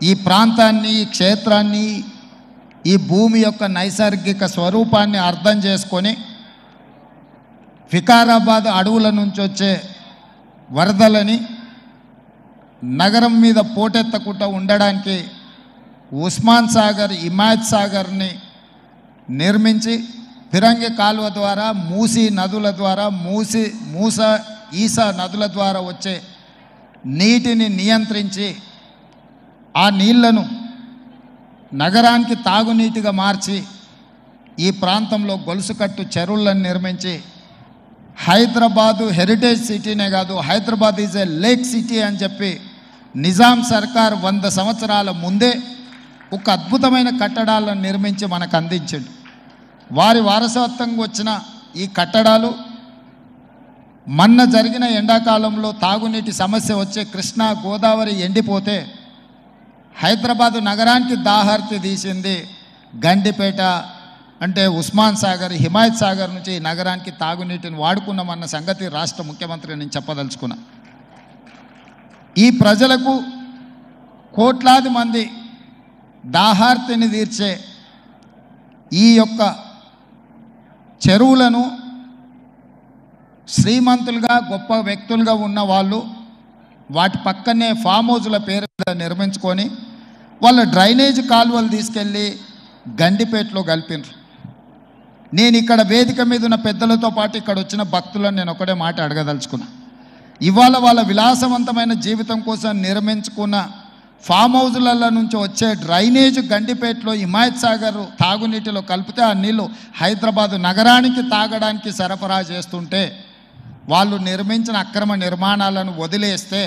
ఈ ప్రాంతాన్ని, ఈ క్షేత్రాన్ని, ఈ భూమి యొక్క నైసర్గిక స్వరూపాన్ని అర్థం చేసుకొని వికారాబాద్ అడవుల నుంచి వచ్చే వరదలని నగరం మీద పోటెత్తకుండా ఉండడానికి ఉస్మాన్ సాగర్, హిమాయత్ సాగర్ని నిర్మించి ఫిరంగి కాలువ ద్వారా, మూసీ నదుల ద్వారా, ఈసా నదుల ద్వారా వచ్చే నీటిని నియంత్రించి ఆ నీళ్లను నగరానికి తాగునీటిగా మార్చి ఈ ప్రాంతంలో గొలుసుకట్టు చెరువులను నిర్మించి హైదరాబాదు హెరిటేజ్ సిటీనే కాదు, Hyderabad is a lake city అని చెప్పి నిజాం సర్కార్ 100 సంవత్సరాల ముందే ఒక అద్భుతమైన కట్టడాలను నిర్మించి మనకు అందించాడు. వారి వారసత్వంగా వచ్చిన ఈ కట్టడాలు మొన్న జరిగిన ఎండాకాలంలో తాగునీటి సమస్య వచ్చే కృష్ణా, గోదావరి ఎండిపోతే హైదరాబాదు నగరానికి దాహార్తి తీసింది గండిపేట, అంటే ఉస్మాన్ సాగర్, హిమాయత్ సాగర్ నుంచి ఈ నగరానికి తాగునీటిని వాడుకున్నామన్న సంగతి రాష్ట్ర ముఖ్యమంత్రి నేను చెప్పదలుచుకున్నా. ఈ ప్రజలకు కోట్లాది మంది దాహార్తిని తీర్చే ఈ యొక్క చెరువులను శ్రీమంతులుగా, గొప్ప వ్యక్తులుగా ఉన్న వాళ్ళు వాటి పక్కనే ఫామ్ హౌజుల పేరు నిర్మించుకొని వాళ్ళ డ్రైనేజ్ కాలువలు తీసుకెళ్ళి గండిపేటలో కలిపినారు. నేను ఇక్కడ వేదిక మీద ఉన్న పెద్దలతో పాటు ఇక్కడ వచ్చిన భక్తులను నేను ఒకటే మాట అడగదలుచుకున్నా. ఇవాళ వాళ్ళ విలాసవంతమైన జీవితం కోసం నిర్మించుకున్న ఫామ్ హౌజుల నుంచి వచ్చే డ్రైనేజ్ గండిపేటలో హిమాయత్ సాగర్ తాగునీటిలో కలిపితే ఆ నీళ్ళు హైదరాబాదు నగరానికి తాగడానికి సరఫరా చేస్తుంటే వాళ్ళు నిర్మించిన అక్రమ నిర్మాణాలను వదిలేస్తే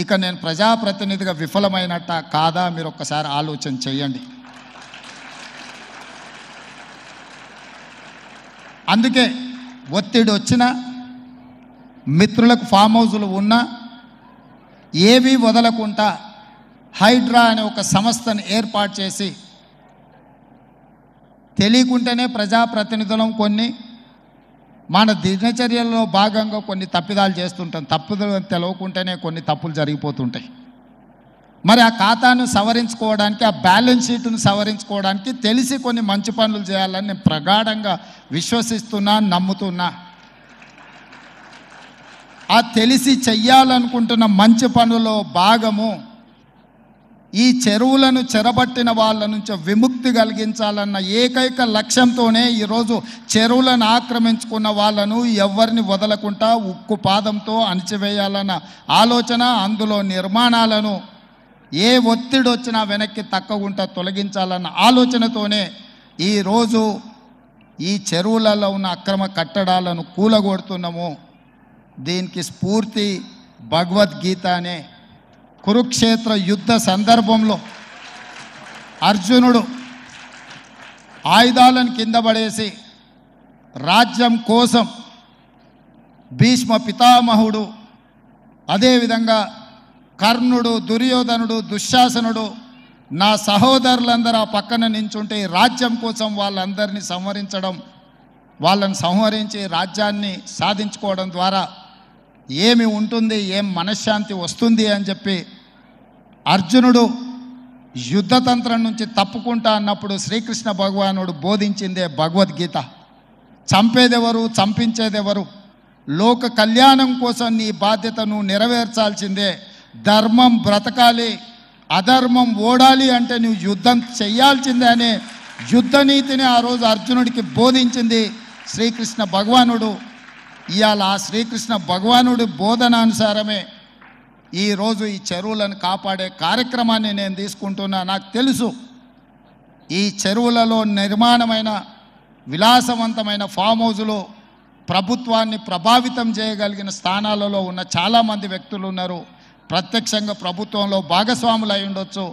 ఇక నేను ప్రజాప్రతినిధిగా విఫలమైనట్ట కాదా మీరు ఒక్కసారి ఆలోచన చేయండి. అందుకే ఒత్తిడి వచ్చినా, మిత్రులకు ఫామ్ హౌజులు ఉన్నా ఏవి వదలకుండా హైడ్రా అనే ఒక సంస్థను ఏర్పాటు చేసి తెలియకుంటేనే ప్రజాప్రతినిధులం కొన్ని మన దినచర్యల్లో భాగంగా కొన్ని తప్పిదాలు చేస్తుంటాం. తప్పుదలు తెలవకుంటేనే కొన్ని తప్పులు జరిగిపోతుంటాయి. మరి ఆ ఖాతాను సవరించుకోవడానికి, ఆ బ్యాలెన్స్ షీట్ను సవరించుకోవడానికి తెలిసి కొన్ని మంచి పనులు చేయాలని నేను ప్రగాఢంగా విశ్వసిస్తున్నా, నమ్ముతున్నా. ఆ తెలిసి చెయ్యాలనుకుంటున్న మంచి పనులో భాగము ఈ చెరువులను చెరబట్టిన వాళ్ళ నుంచి విముక్తి కలిగించాలన్న ఏకైక లక్ష్యంతోనే ఈరోజు చెరువులను ఆక్రమించుకున్న వాళ్ళను ఎవరిని వదలకుండా ఉక్కు పాదంతో అణిచివేయాలన్న ఆలోచన, అందులో నిర్మాణాలను ఏ ఒత్తిడి వచ్చినా వెనక్కి తక్కకుండా తొలగించాలన్న ఆలోచనతోనే ఈరోజు ఈ చెరువులలో ఉన్న అక్రమ కట్టడాలను కూలగొడుతున్నాము. దీనికి స్ఫూర్తి భగవద్గీత అనే కురుక్షేత్ర యుద్ధ సందర్భంలో అర్జునుడు ఆయుధాలను కింద పడేసి రాజ్యం కోసం భీష్మ పితామహుడు, అదేవిధంగా కర్ణుడు, దుర్యోధనుడు, దుశ్శాసనుడు, నా సహోదరులందరూ ఆ పక్కన నించుంటే రాజ్యం కోసం వాళ్ళందరినీ సంహరించడం, వాళ్ళని సంహరించి రాజ్యాన్ని సాధించుకోవడం ద్వారా ఏమి ఉంటుంది, ఏం మనశ్శాంతి వస్తుంది అని చెప్పి అర్జునుడు యుద్ధతంత్రం నుంచి తప్పుకుంటా అన్నప్పుడు శ్రీకృష్ణ భగవానుడు బోధించిందే భగవద్గీత. చంపేదెవరు, చంపించేదెవరు, లోక కళ్యాణం కోసం నీ బాధ్యతను నెరవేర్చాల్సిందే. ధర్మం బ్రతకాలి, అధర్మం ఓడాలి అంటే నువ్వు యుద్ధం చెయ్యాల్సిందే అనే యుద్ధనీతిని ఆ రోజు అర్జునుడికి బోధించింది శ్రీకృష్ణ భగవానుడు. ఇవాళ ఆ శ్రీకృష్ణ భగవానుడి బోధనానుసారమే ఈరోజు ఈ చెరువులను కాపాడే కార్యక్రమాన్ని నేను తీసుకుంటున్నా. నాకు తెలుసు ఈ చెరువులలో నిర్మాణమైన విలాసవంతమైన ఫామ్ హౌజులు ప్రభుత్వాన్ని ప్రభావితం చేయగలిగిన స్థానాలలో ఉన్న చాలామంది వ్యక్తులు ఉన్నారు. ప్రత్యక్షంగా ప్రభుత్వంలో భాగస్వాములు అయి ఉండొచ్చు,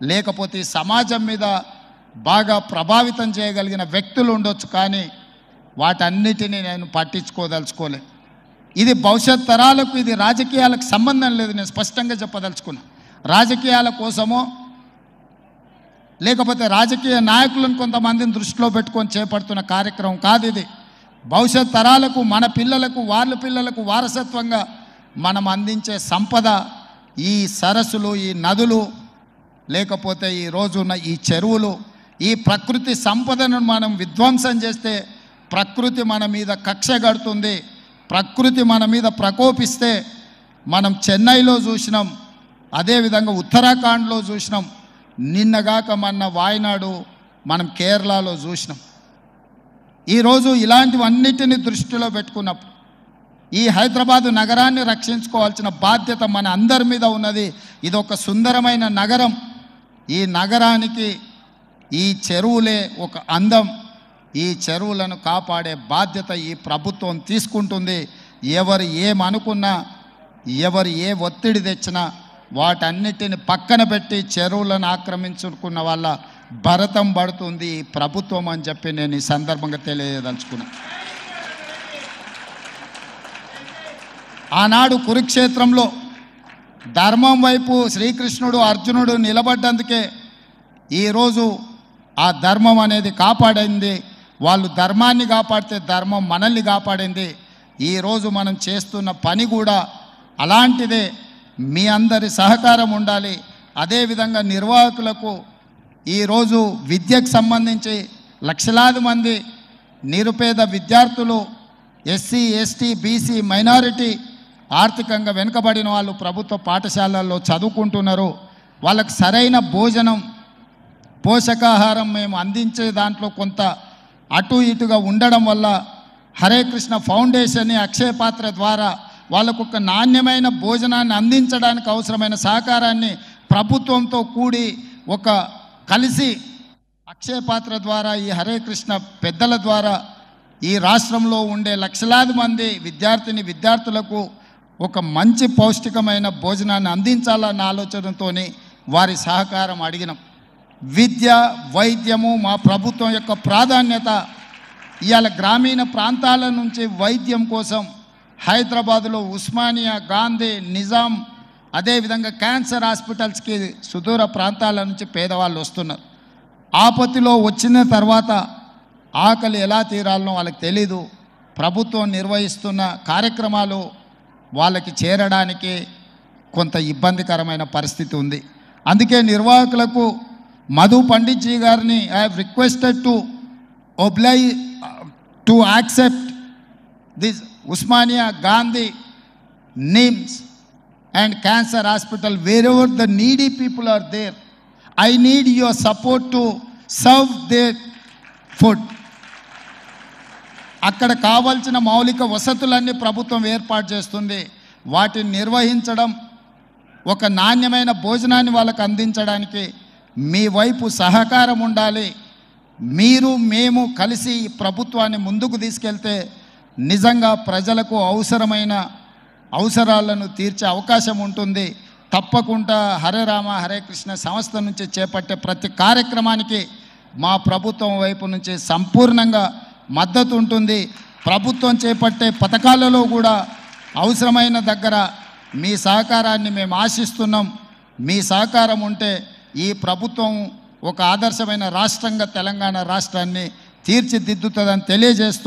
లేకపోతే సమాజం మీద బాగా ప్రభావితం చేయగలిగిన వ్యక్తులు ఉండొచ్చు. కానీ వాటన్నిటినీ నేను పట్టించుకోదలుచుకోలే. ఇది భవిష్యత్ తరాలకు, ఇది రాజకీయాలకు సంబంధం లేదు. నేను స్పష్టంగా చెప్పదలుచుకున్నా. రాజకీయాల కోసమో లేకపోతే రాజకీయ నాయకులను కొంతమందిని దృష్టిలో పెట్టుకొని చేపడుతున్న కార్యక్రమం కాదు ఇది. భవిష్యత్ తరాలకు, మన పిల్లలకు, వాళ్ళ పిల్లలకు వారసత్వంగా మనం అందించే సంపద ఈ సరస్సులు, ఈ నదులు, లేకపోతే ఈ రోజున్న ఈ చెరువులు, ఈ ప్రకృతి సంపదను మనం విధ్వంసం చేస్తే ప్రకృతి మన మీద కక్ష కడుతుంది, ప్రకృతి మన మీద ప్రకోపిస్తే మనం చెన్నైలో చూసినాం, అదేవిధంగా ఉత్తరాఖండ్లో చూసినాం, నిన్నగాక మొన్న వాయనాడు మనం కేరళలో చూసినాం. ఈరోజు ఇలాంటివన్నిటిని దృష్టిలో పెట్టుకున్నప్పుడు ఈ హైదరాబాదు నగరాన్ని రక్షించుకోవాల్సిన బాధ్యత మన అందరి మీద ఉన్నది. ఇది ఒక సుందరమైన నగరం. ఈ నగరానికి ఈ చెరువులే ఒక అందం. ఈ చెరువులను కాపాడే బాధ్యత ఈ ప్రభుత్వం తీసుకుంటుంది. ఎవరు ఏమనుకున్నా, ఎవరు ఏ ఒత్తిడి తెచ్చినా వాటన్నిటిని పక్కన పెట్టి చెరువులను ఆక్రమించుకున్న వాళ్ళ భరతం పడుతుంది ఈ ప్రభుత్వం అని చెప్పి నేను ఈ సందర్భంగా తెలియదలుచుకున్నాను. ఆనాడు కురుక్షేత్రంలో ధర్మం వైపు శ్రీకృష్ణుడు అర్జునుడు నిలబడ్డందుకే ఈరోజు ఆ ధర్మం అనేది కాపాడింది. వాళ్ళు ధర్మాన్ని కాపాడితే ధర్మం మనల్ని కాపాడింది. ఈరోజు మనం చేస్తున్న పని కూడా అలాంటిదే. మీ అందరి సహకారం ఉండాలి. అదేవిధంగా నిర్వాహకులకు ఈరోజు విద్యకు సంబంధించి లక్షలాది మంది నిరుపేద విద్యార్థులు, ఎస్సీ, ఎస్టీ, బీసీ, మైనారిటీ, ఆర్థికంగా వెనుకబడిన వాళ్ళు ప్రభుత్వ పాఠశాలల్లో చదువుకుంటున్నారు. వాళ్ళకు సరైన భోజనం, పోషకాహారం మేము అందించే దాంట్లో కొంత అటు ఇటుగా ఉండడం వల్ల హరే కృష్ణ ఫౌండేషన్, అక్షయ పాత్ర ద్వారా వాళ్ళకు ఒక నాణ్యమైన భోజనాన్ని అందించడానికి అవసరమైన సహకారాన్ని ప్రభుత్వంతో కూడి ఒక కలిసి అక్షయ పాత్ర ద్వారా, ఈ హరే కృష్ణ పెద్దల ద్వారా ఈ రాష్ట్రంలో ఉండే లక్షలాది మంది విద్యార్థులకు ఒక మంచి పౌష్టికమైన భోజనాన్ని అందించాలన్న ఆలోచనతో వారి సహకారం అడిగినాం. విద్య, వైద్యము మా ప్రభుత్వం యొక్క ప్రాధాన్యత. ఇవాళ గ్రామీణ ప్రాంతాల నుంచి వైద్యం కోసం హైదరాబాదులో ఉస్మానియా, గాంధీ, నిజాం, అదేవిధంగా క్యాన్సర్ హాస్పిటల్స్కి సుదూర ప్రాంతాల నుంచి పేదవాళ్ళు వస్తున్నారు. ఆపత్తిలో వచ్చిన తర్వాత ఆకలి ఎలా తీరాలనో వాళ్ళకి తెలీదు. ప్రభుత్వం నిర్వహిస్తున్న కార్యక్రమాలు వాళ్ళకి చేరడానికి కొంత ఇబ్బందికరమైన పరిస్థితి ఉంది. అందుకే నిర్వాహకులకు మధు పండిట్ జీ గారిని I have requested to accept this Osmania, Gandhi, NIMS and cancer hospital, wherever the needy people are there. I need your support to serve their food. అక్కడ కావాల్సిన మౌలిక వసతులన్నీ ప్రభుత్వం ఏర్పాటు చేస్తుంది. వాటిని నిర్వహించడం, ఒక నాణ్యమైన భోజనాన్ని వాళ్ళకు అందించడానికి మీ వైపు సహకారం ఉండాలి. మీరు మేము కలిసి ఈ ప్రభుత్వాన్ని ముందుకు తీసుకెళ్తే నిజంగా ప్రజలకు అవసరాలను తీర్చే అవకాశం ఉంటుంది. తప్పకుండా హరే రామ హరే కృష్ణ సంస్థ నుంచి చేపట్టే ప్రతి కార్యక్రమానికి మా ప్రభుత్వం వైపు నుంచి సంపూర్ణంగా మద్దతు ఉంటుంది. ప్రభుత్వం చేపట్టే పథకాలలో కూడా అవసరమైన దగ్గర మీ సహకారాన్ని మేము ఆశిస్తున్నాం. మీ సహకారం ఉంటే ఈ ప్రభుత్వం ఒక ఆదర్శమైన రాష్ట్రంగా తెలంగాణ రాష్ట్రాన్ని తీర్చిదిద్దుతుందని తెలియజేస్తూ